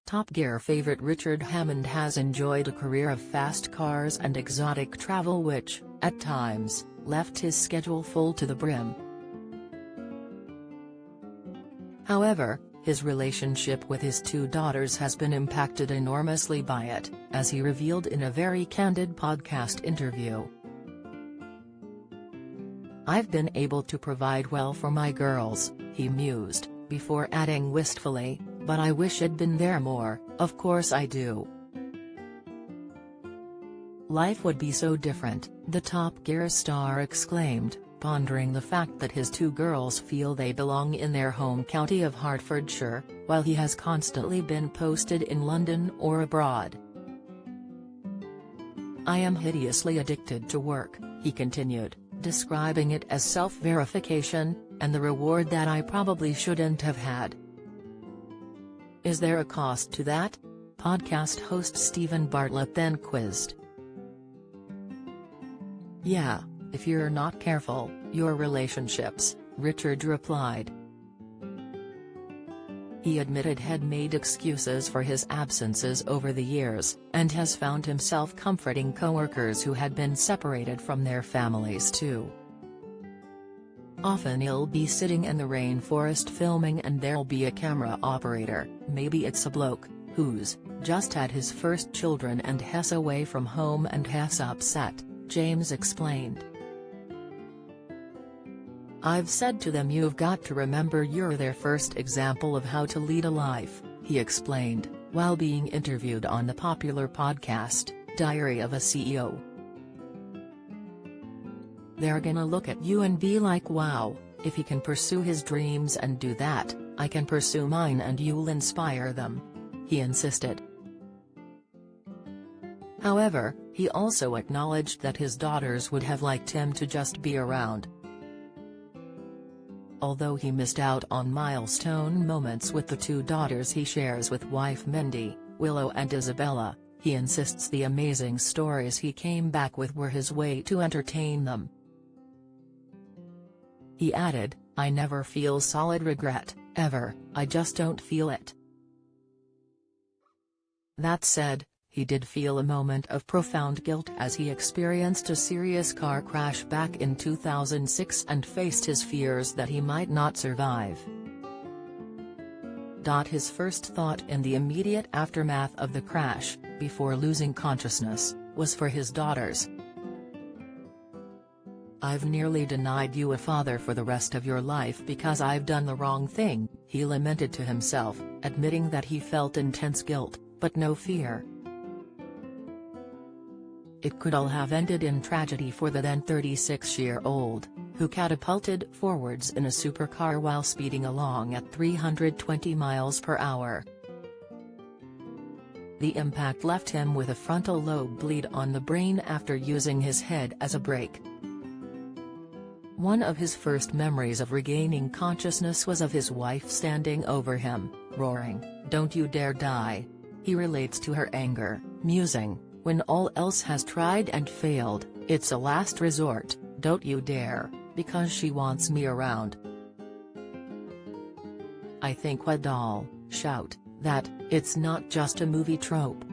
Top Gear favorite Richard Hammond has enjoyed a career of fast cars and exotic travel which, at times, left his schedule full to the brim. However, his relationship with his two daughters has been impacted enormously by it, as he revealed in a very candid podcast interview. "I've been able to provide well for my girls," he mused, before adding wistfully, "but I wish I'd been there more, of course I do. Life would be so different," the Top Gear star exclaimed, pondering the fact that his two girls feel they belong in their home county of Hertfordshire, while he has constantly been posted in London or abroad. "I am hideously addicted to work," he continued, describing it as self-verification, and the reward that I probably shouldn't have had. "Is there a cost to that?" podcast host Stephen Bartlett then quizzed. "Yeah, if you're not careful, your relationships," Richard replied. He admitted he'd made excuses for his absences over the years, and has found himself comforting co-workers who had been separated from their families too. "Often you'll be sitting in the rainforest filming and there'll be a camera operator, maybe it's a bloke, who's just had his first children and has away from home and has upset," James explained. "I've said to them you've got to remember you're their first example of how to lead a life," he explained, while being interviewed on the popular podcast, Diary of a CEO. "They're gonna look at you and be like, wow, if he can pursue his dreams and do that, I can pursue mine and you'll inspire them," he insisted. However, he also acknowledged that his daughters would have liked him to just be around. Although he missed out on milestone moments with the two daughters he shares with wife Mindy, Willow and Isabella, he insists the amazing stories he came back with were his way to entertain them. He added, "I never feel solid regret, ever, I just don't feel it." That said, he did feel a moment of profound guilt as he experienced a serious car crash back in 2006 and faced his fears that he might not survive. His first thought in the immediate aftermath of the crash, before losing consciousness, was for his daughters. "I've nearly denied you a father for the rest of your life because I've done the wrong thing," he lamented to himself, admitting that he felt intense guilt, but no fear. It could all have ended in tragedy for the then 36-year-old, who catapulted forwards in a supercar while speeding along at 320 miles per hour. The impact left him with a frontal lobe bleed on the brain after using his head as a brake. One of his first memories of regaining consciousness was of his wife standing over him, roaring, "Don't you dare die." He relates to her anger, musing, "When all else has tried and failed, it's a last resort, don't you dare, because she wants me around." "I think we'd all shout that, it's not just a movie trope."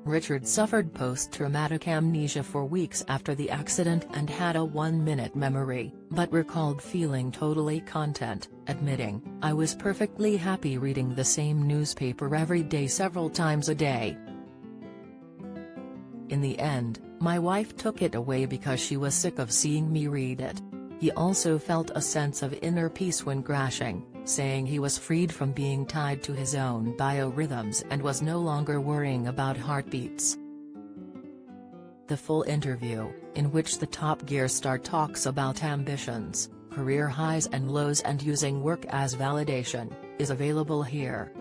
Richard suffered post-traumatic amnesia for weeks after the accident and had a 1-minute memory, but recalled feeling totally content, admitting, "I was perfectly happy reading the same newspaper every day several times a day. In the end, my wife took it away because she was sick of seeing me read it." He also felt a sense of inner peace when crashing, saying he was freed from being tied to his own biorhythms and was no longer worrying about heartbeats. The full interview, in which the Top Gear star talks about ambitions, career highs and lows and using work as validation, is available here.